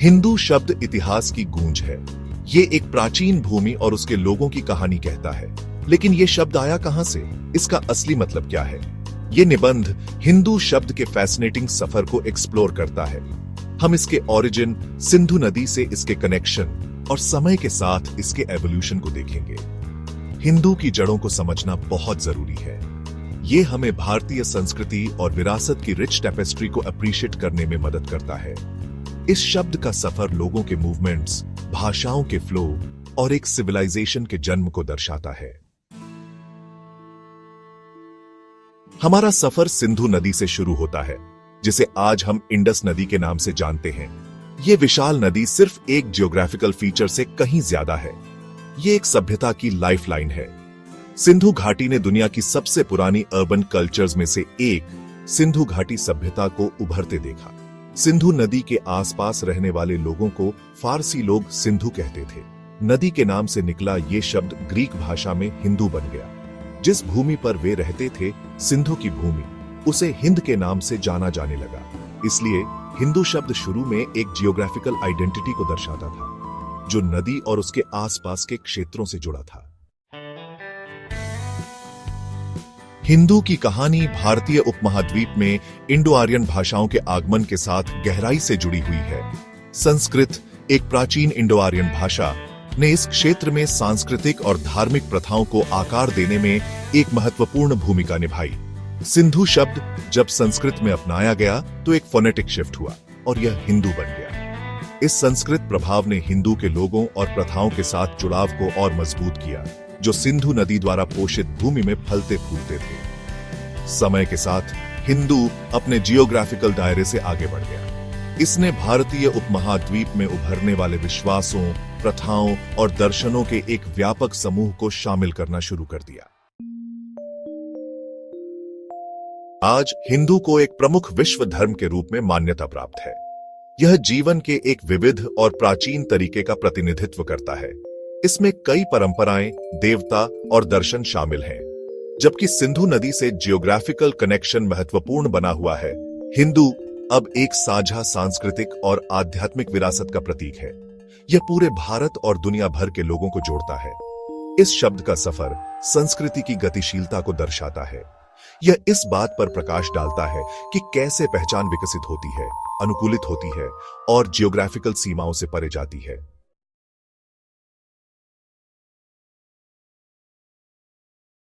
हिंदू शब्द इतिहास की गूंज है। ये एक प्राचीन भूमि और उसके लोगों की कहानी कहता है। लेकिन ये शब्द आया कहां से? इसका असली मतलब क्या है? ये निबंध हिंदू शब्द के फैसिनेटिंग सफर को एक्सप्लोर करता है। हम इसके ओरिजिन, सिंधु नदी से इसके कनेक्शन और समय के साथ इसके एवोल्यूशन को देखेंगे। हिंदू की जड़ों को समझना बहुत जरूरी है। ये हमें भारतीय संस्कृति और विरासत की रिच टेपेस्ट्री को अप्रिशिएट करने में मदद करता है। इस शब्द का सफर लोगों के मूवमेंट्स, भाषाओं के फ्लो और एक सिविलाइजेशन के जन्म को दर्शाता है। हमारा सफर सिंधु नदी से शुरू होता है, जिसे आज हम इंडस नदी के नाम से जानते हैं। यह विशाल नदी सिर्फ एक जियोग्राफिकल फीचर से कहीं ज्यादा है। यह एक सभ्यता की लाइफलाइन है। सिंधु घाटी ने दुनिया की सबसे पुरानी अर्बन कल्चर्स में से एक, सिंधु घाटी सभ्यता को उभरते देखा। सिंधु नदी के आसपास रहने वाले लोगों को फारसी लोग सिंधु कहते थे। नदी के नाम से निकला ये शब्द ग्रीक भाषा में हिंदू बन गया। जिस भूमि पर वे रहते थे, सिंधु की भूमि, उसे हिंद के नाम से जाना जाने लगा। इसलिए हिंदू शब्द शुरू में एक जियोग्राफिकल आइडेंटिटी को दर्शाता था, जो नदी और उसके आसपास के क्षेत्रों से जुड़ा था। हिंदू की कहानी भारतीय उपमहाद्वीप में इंडो आर्यन भाषाओं के आगमन के साथ गहराई से जुड़ी हुई है। संस्कृत, एक प्राचीन इंडो आर्यन भाषा, ने इस क्षेत्र में सांस्कृतिक और धार्मिक प्रथाओं को आकार देने में एक महत्वपूर्ण भूमिका निभाई। सिंधु शब्द जब संस्कृत में अपनाया गया तो एक फोनेटिक शिफ्ट हुआ और यह हिंदू बन गया। इस संस्कृत प्रभाव ने हिंदू के लोगों और प्रथाओं के साथ जुड़ाव को और मजबूत किया, जो सिंधु नदी द्वारा पोषित भूमि में फलते फूलते थे। समय के साथ हिंदू अपने जियोग्राफिकल दायरे से आगे बढ़ गया। इसने भारतीय उपमहाद्वीप में उभरने वाले विश्वासों, प्रथाओं और दर्शनों के एक व्यापक समूह को शामिल करना शुरू कर दिया। आज हिंदू को एक प्रमुख विश्व धर्म के रूप में मान्यता प्राप्त है। यह जीवन के एक विविध और प्राचीन तरीके का प्रतिनिधित्व करता है। इसमें कई परंपराएं, देवता और दर्शन शामिल हैं। जबकि सिंधु नदी से जियोग्राफिकल कनेक्शन महत्वपूर्ण बना हुआ है, हिंदू अब एक साझा सांस्कृतिक और आध्यात्मिक विरासत का प्रतीक है। यह पूरे भारत और दुनिया भर के लोगों को जोड़ता है। इस शब्द का सफर संस्कृति की गतिशीलता को दर्शाता है। यह इस बात पर प्रकाश डालता है कि कैसे पहचान विकसित होती है, अनुकूलित होती है और जियोग्राफिकल सीमाओं से परे जाती है।